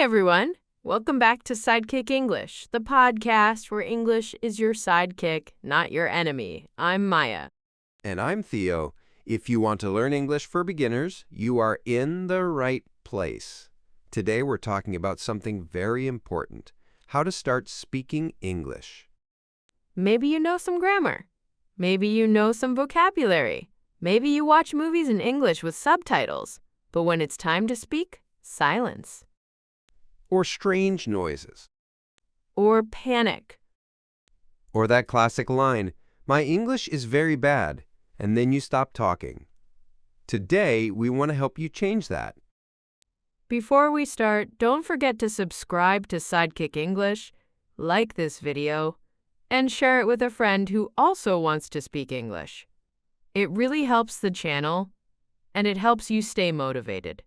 everyone. Welcome back to Sidekick English, the podcast where English is your sidekick, not your enemy. I'm Maya. And I'm Theo. If you want to learn English for beginners, you are in the right place. Today we're talking about something very important, how to start speaking English. Maybe you know some grammar. Maybe you know some vocabulary. Maybe you watch movies in English with subtitles. But when it's time to speak, silence. Or strange noises. Or panic. Or that classic line, "My English is very bad," and then you stop talking. Today, we want to help you change that. Before we start, don't forget to subscribe to Sidekick English, like this video, and share it with a friend who also wants to speak English. It really helps the channel, and it helps you stay motivated.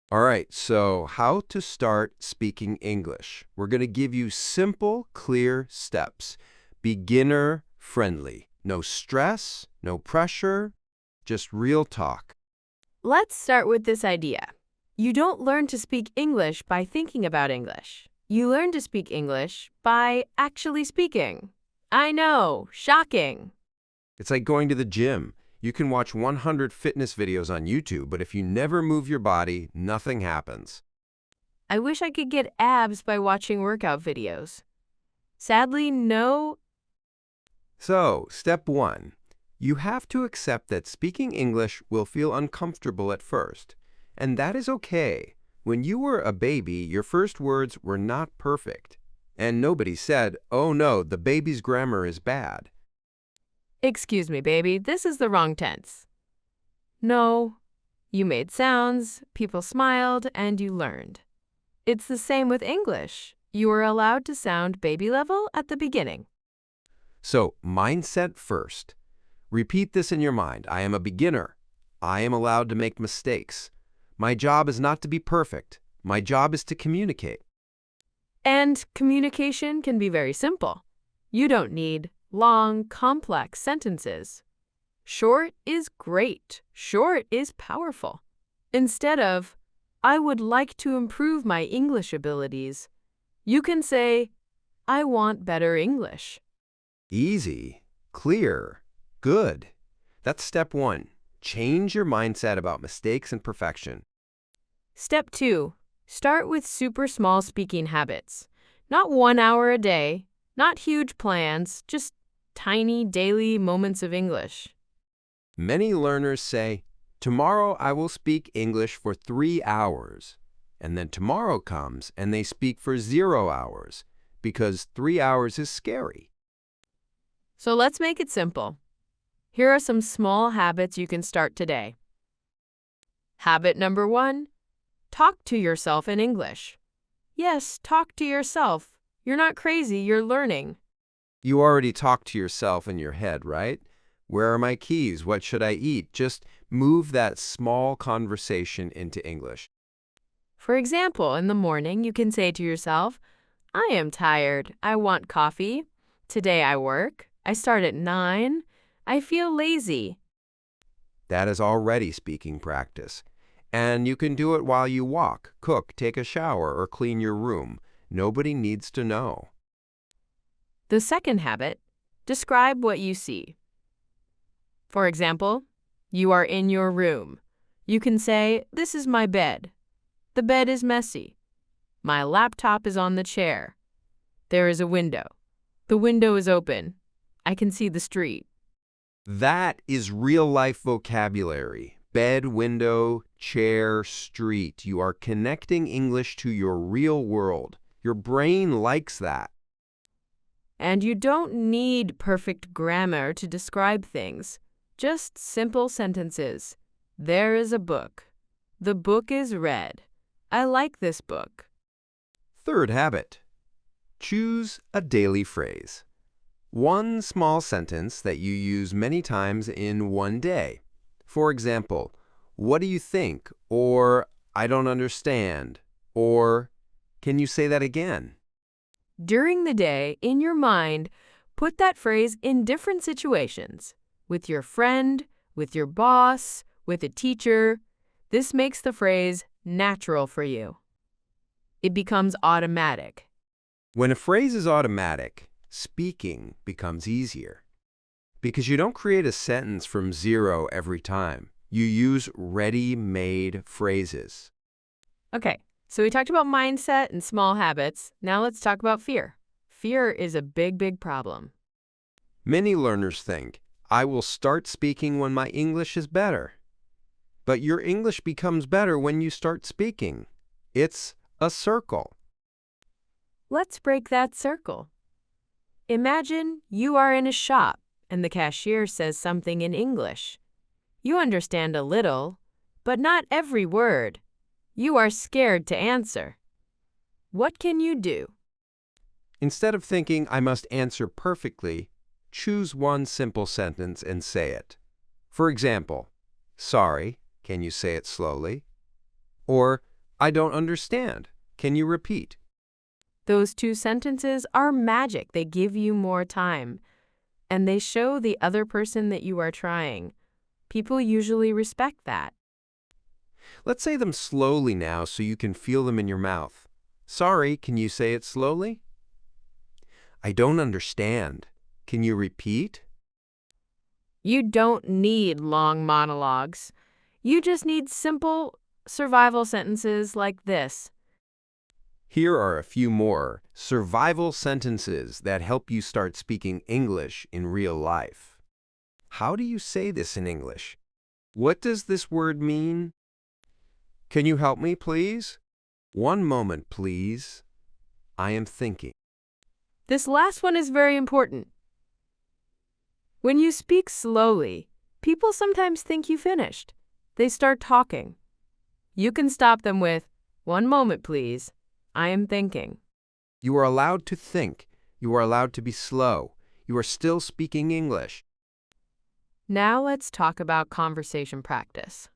All right, so how to start speaking English. We're going to give you simple, clear steps. Beginner friendly. No stress, no pressure, just real talk. Let's start with this idea. You don't learn to speak English by thinking about English. You learn to speak English by actually speaking. I know, shocking. It's like going to the gym. You can watch 100 fitness videos on YouTube, but if you never move your body, nothing happens. I wish I could get abs by watching workout videos. Sadly, no. So, step 1. You have to accept that speaking English will feel uncomfortable at first. And that is okay. When you were a baby, your first words were not perfect. And nobody said, "Oh no, the baby's grammar is bad." Excuse me, baby, this is the wrong tense. No, you made sounds, people smiled, and you learned. It's the same with English. You are allowed to sound baby level at the beginning. So, mindset first. Repeat this in your mind. I am a beginner. I am allowed to make mistakes. My job is not to be perfect. My job is to communicate. And communication can be very simple. You don't need long, complex sentences. Short is great. Short is powerful. Instead of, "I would like to improve my English abilities," you can say, "I want better English." Easy, clear, good. That's step 1. Change your mindset about mistakes and perfection. Step 2. Start with super small speaking habits. Not 1 hour a day, not huge plans, just tiny daily moments of English. Many learners say, "Tomorrow I will speak English for 3 hours." And then tomorrow comes and they speak for 0 hours because 3 hours is scary. So let's make it simple. Here are some small habits you can start today. Habit number 1. Talk to yourself in English. Yes, talk to yourself. You're not crazy, you're learning. You already talk to yourself in your head, right? Where are my keys? What should I eat? Just move that small conversation into English. For example, in the morning, you can say to yourself, "I am tired. I want coffee. Today I work. I start at 9. I feel lazy." That is already speaking practice. And you can do it while you walk, cook, take a shower, or clean your room. Nobody needs to know. The second habit, describe what you see. For example, you are in your room. You can say, "This is my bed. The bed is messy. My laptop is on the chair. There is a window. The window is open. I can see the street." That is real-life vocabulary. Bed, window, chair, street. You are connecting English to your real world. Your brain likes that. And you don't need perfect grammar to describe things. Just simple sentences. There is a book. The book is red. I like this book. Third habit. Choose a daily phrase. One small sentence that you use many times in one day. For example, "What do you think?" or "I don't understand," or "Can you say that again?" During the day, in your mind, put that phrase in different situations. With your friend, with your boss, with a teacher. This makes the phrase natural for you. It becomes automatic. When a phrase is automatic, speaking becomes easier. Because you don't create a sentence from zero every time. You use ready-made phrases. Okay, so we talked about mindset and small habits. Now let's talk about fear. Fear is a big problem. Many learners think, I will start speaking when my English is better. But your English becomes better when you start speaking. It's a circle. Let's break that circle. Imagine you are in a shop and the cashier says something in English. You understand a little, but not every word. You are scared to answer. What can you do? Instead of thinking I must answer perfectly, choose one simple sentence and say it. For example, sorry, can you say it slowly? Or, I don't understand, can you repeat? Those two sentences are magic. They give you more time. And they show the other person that you are trying. People usually respect that. Let's say them slowly now so you can feel them in your mouth. Sorry, can you say it slowly? I don't understand. Can you repeat? You don't need long monologues. You just need simple survival sentences like this. Here are a few more survival sentences that help you start speaking English in real life. How do you say this in English? What does this word mean? Can you help me, please? One moment, please. I am thinking. This last one is very important. When you speak slowly, people sometimes think you finished. They start talking. You can stop them with, one moment, please. I am thinking. You are allowed to think. You are allowed to be slow. You are still speaking English. Now let's talk about conversation practice.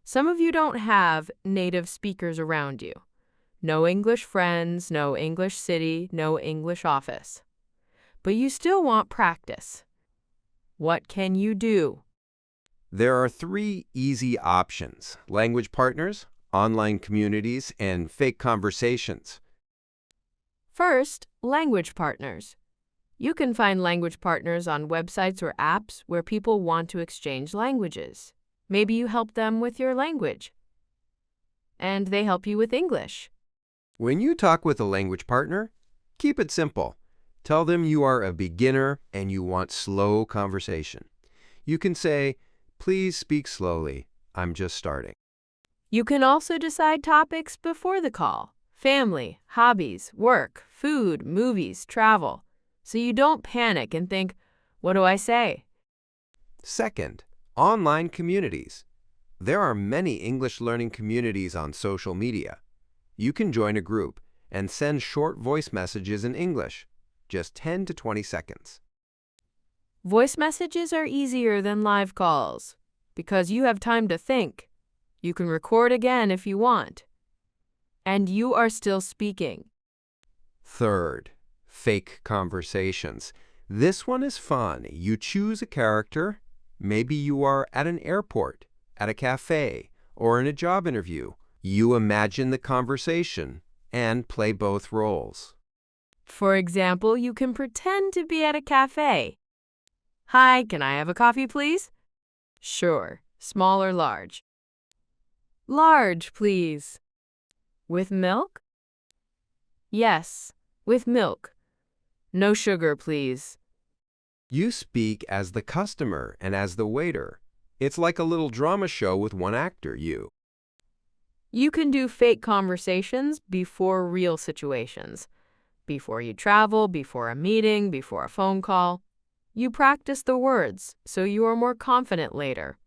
Some of you don't have native speakers around you. No English friends, no English city, no English office. But you still want practice. What can you do? There are 3 easy options: language partners, online communities, and fake conversations. First, language partners. You can find language partners on websites or apps where people want to exchange languages. Maybe you help them with your language, and they help you with English. When you talk with a language partner, keep it simple. Tell them you are a beginner and you want slow conversation. You can say, please speak slowly. I'm just starting. You can also decide topics before the call: family, hobbies, work, food, movies, travel. So you don't panic and think, what do I say? Second, online communities. There are many English learning communities on social media. You can join a group and send short voice messages in English, just 10 to 20 seconds. Voice messages are easier than live calls because you have time to think. You can record again if you want. And you are still speaking. Third, fake conversations. This one is fun. You choose a character. Maybe you are at an airport, at a cafe, or in a job interview. You imagine the conversation and play both roles. For example, you can pretend to be at a cafe. Hi, can I have a coffee, please? Sure. Small or large? Large, please. With milk? Yes, with milk. No sugar, please. You speak as the customer and as the waiter. It's like a little drama show with one actor, you. You can do fake conversations before real situations. Before you travel, before a meeting, before a phone call. You practice the words so you are more confident later.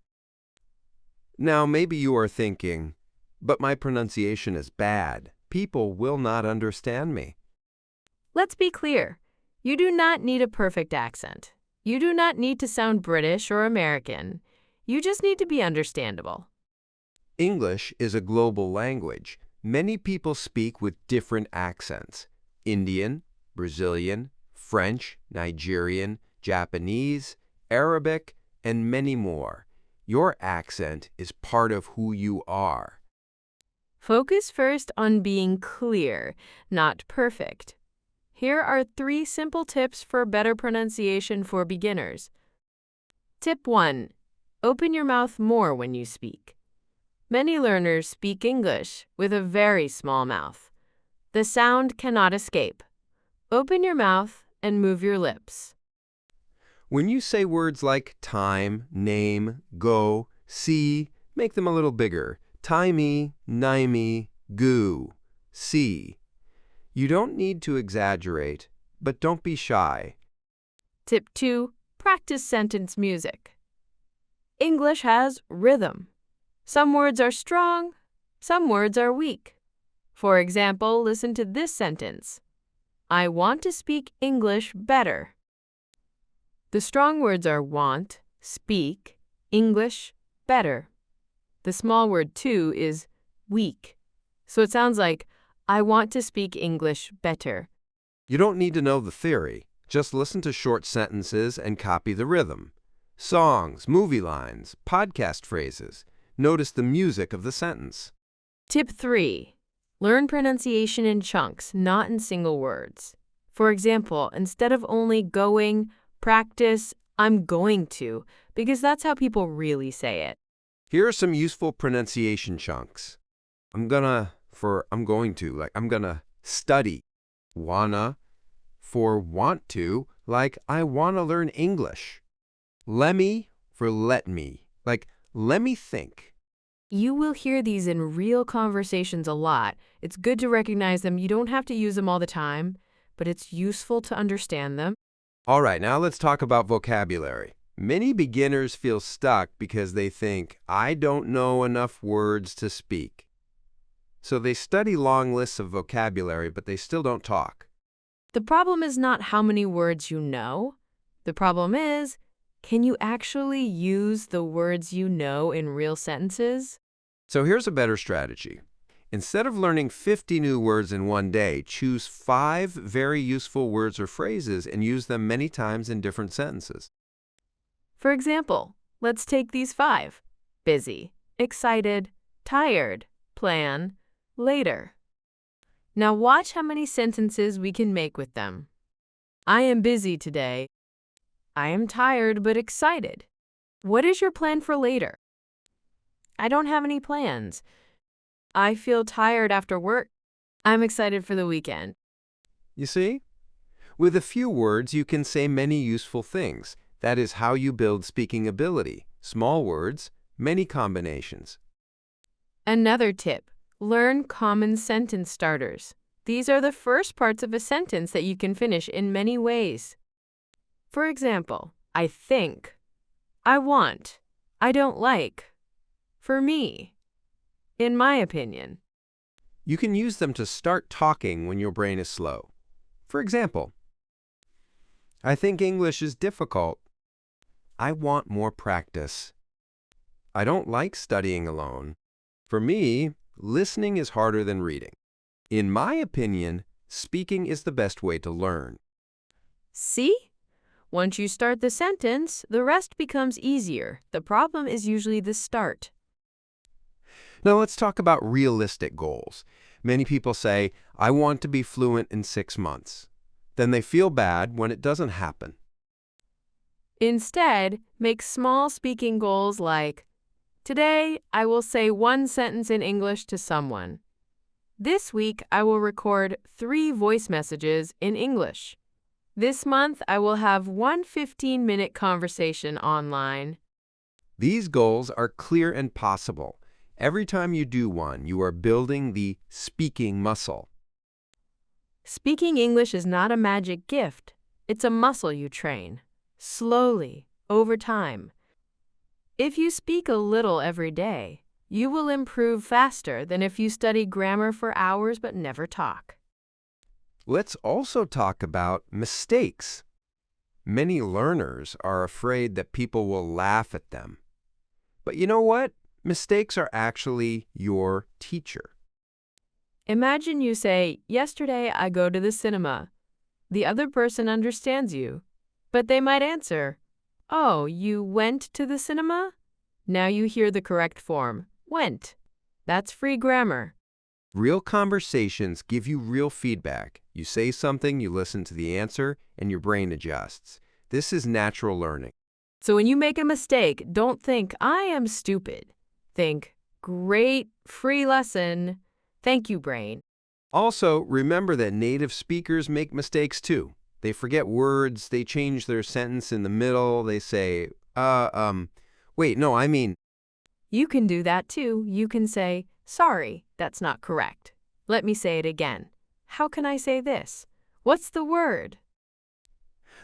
Now, maybe you are thinking, but my pronunciation is bad. People will not understand me. Let's be clear. You do not need a perfect accent. You do not need to sound British or American. You just need to be understandable. English is a global language. Many people speak with different accents: Indian, Brazilian, French, Nigerian, Japanese, Arabic, and many more. Your accent is part of who you are. Focus first on being clear, not perfect. Here are 3 simple tips for better pronunciation for beginners. Tip 1. Open your mouth more when you speak. Many learners speak English with a very small mouth. The sound cannot escape. Open your mouth and move your lips. When you say words like time, name, go, see, make them a little bigger. Timey, nimey, goo, see. You don't need to exaggerate, but don't be shy. Tip 2. Practice sentence music. English has rhythm. Some words are strong, some words are weak. For example, listen to this sentence. I want to speak English better. The strong words are want, speak, English, better. The small word too is weak. So it sounds like, I want to speak English better. You don't need to know the theory. Just listen to short sentences and copy the rhythm. Songs, movie lines, podcast phrases. Notice the music of the sentence. Tip 3. Learn pronunciation in chunks, not in single words. For example, instead of only going, practice, I'm going to, because that's how people really say it. Here are some useful pronunciation chunks. I'm gonna study. Wanna for want to, like I wanna learn English. Lemme for let me, like let me think. You will hear these in real conversations a lot. It's good to recognize them. You don't have to use them all the time, but it's useful to understand them. All right, now let's talk about vocabulary. Many beginners feel stuck because they think, I don't know enough words to speak. So they study long lists of vocabulary, but they still don't talk. The problem is not how many words you know. The problem is, can you actually use the words you know in real sentences? So here's a better strategy. Instead of learning 50 new words in one day, choose 5 very useful words or phrases and use them many times in different sentences. For example, let's take these 5. Busy, excited, tired, plan, later. Now watch how many sentences we can make with them. I am busy today. I am tired but excited. What is your plan for later? I don't have any plans. I feel tired after work. I'm excited for the weekend. You see? With a few words, you can say many useful things. That is how you build speaking ability. Small words, many combinations. Another tip, learn common sentence starters. These are the first parts of a sentence that you can finish in many ways. For example, I think, I want, I don't like, for me, in my opinion. You can use them to start talking when your brain is slow. For example, I think English is difficult. I want more practice. I don't like studying alone. For me, listening is harder than reading. In my opinion, speaking is the best way to learn. See? Once you start the sentence, the rest becomes easier. The problem is usually the start. Now let's talk about realistic goals. Many people say, I want to be fluent in 6 months. Then they feel bad when it doesn't happen. Instead, make small speaking goals like, today I will say 1 sentence in English to someone. This week I will record 3 voice messages in English. This month I will have 1 15-minute conversation online. These goals are clear and possible. Every time you do one, you are building the speaking muscle. Speaking English is not a magic gift. It's a muscle you train, slowly, over time. If you speak a little every day, you will improve faster than if you study grammar for hours but never talk. Let's also talk about mistakes. Many learners are afraid that people will laugh at them. But you know what? Mistakes are actually your teacher. Imagine you say, yesterday I go to the cinema. The other person understands you, but they might answer, oh, you went to the cinema? Now you hear the correct form, went. That's free grammar. Real conversations give you real feedback. You say something, you listen to the answer, and your brain adjusts. This is natural learning. So when you make a mistake, don't think, I am stupid. Think, great, free lesson. Thank you, brain. Also, remember that native speakers make mistakes too. They forget words, they change their sentence in the middle, they say, wait, no, I mean, You can do that too. You can say, sorry, that's not correct. Let me say it again. How can I say this? What's the word?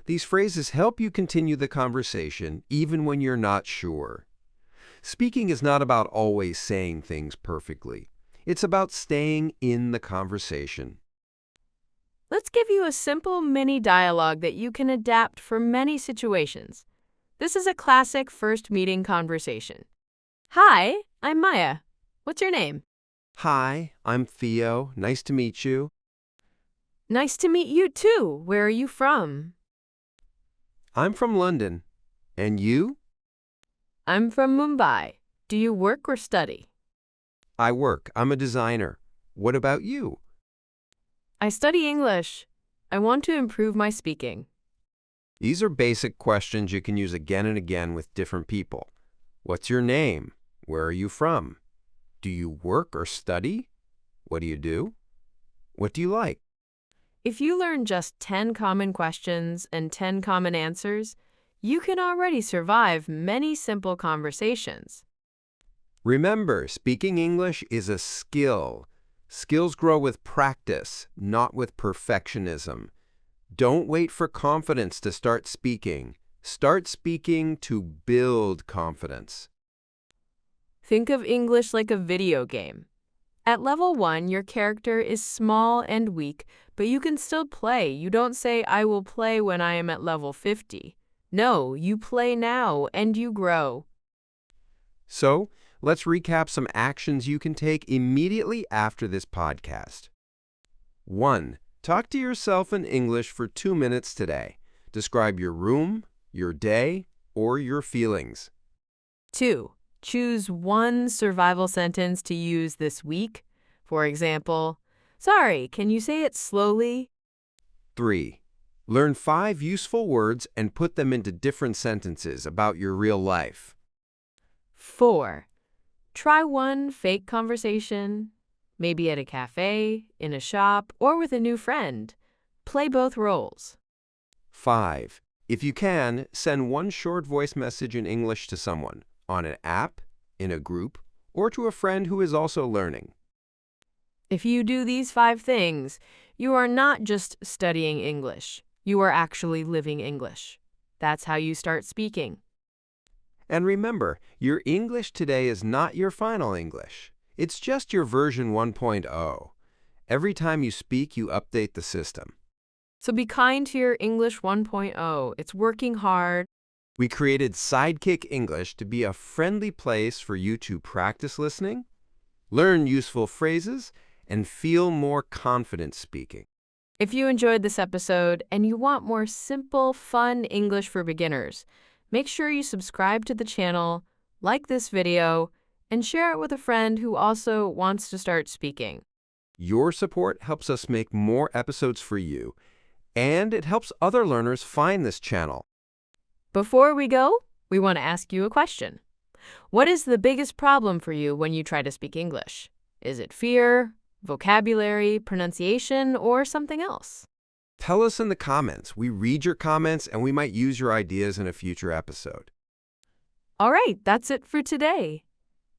these phrases help you continue the conversation even when you're not sure. Speaking is not about always saying things perfectly. It's about staying in the conversation. Let's give you a simple mini dialogue that you can adapt for many situations. This is a classic first meeting conversation. Hi, I'm Maya. What's your name? Hi, I'm Theo. Nice to meet you. Nice to meet you too. Where are you from? I'm from London. And you? I'm from Mumbai. Do you work or study? I work. I'm a designer. What about you? I study English. I want to improve my speaking. These are basic questions you can use again and again with different people. What's your name? Where are you from? Do you work or study? What do you do? What do you like? If you learn just 10 common questions and 10 common answers, you can already survive many simple conversations. Remember, speaking English is a skill. Skills grow with practice, not with perfectionism. Don't wait for confidence to start speaking. Start speaking to build confidence. Think of English like a video game. At level 1, your character is small and weak, but you can still play. You don't say, I will play when I am at level 50. No, you play now and you grow. So, let's recap some actions you can take immediately after this podcast. 1. Talk to yourself in English for 2 minutes today. Describe your room, your day, or your feelings. 2. Choose one survival sentence to use this week. For example, sorry, can you say it slowly? 3. Learn 5 useful words and put them into different sentences about your real life. 4. Try one fake conversation, maybe at a cafe, in a shop, or with a new friend. Play both roles. 5. If you can, send one short voice message in English to someone, on an app, in a group, or to a friend who is also learning. If you do these 5 things, you are not just studying English. You are actually living English. That's how you start speaking. And remember, your English today is not your final English. It's just your version 1.0. Every time you speak, you update the system. So be kind to your English 1.0. It's working hard. We created Sidekick English to be a friendly place for you to practice listening, learn useful phrases, and feel more confident speaking. If you enjoyed this episode and you want more simple, fun English for beginners, make sure you subscribe to the channel, like this video, and share it with a friend who also wants to start speaking. Your support helps us make more episodes for you, and it helps other learners find this channel. Before we go, we want to ask you a question. What is the biggest problem for you when you try to speak English? Is it fear, vocabulary, pronunciation, or something else? Tell us in the comments. We read your comments, and we might use your ideas in a future episode. All right, that's it for today.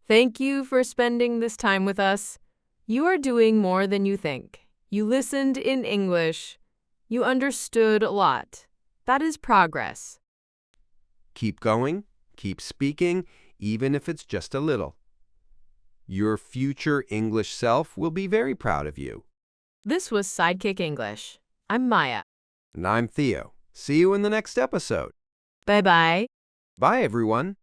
Thank you for spending this time with us. You are doing more than you think. You listened in English. You understood a lot. That is progress. Keep going, keep speaking, even if it's just a little. Your future English self will be very proud of you. This was Sidekick English. I'm Maya. And I'm Theo. See you in the next episode. Bye-bye. Bye, everyone.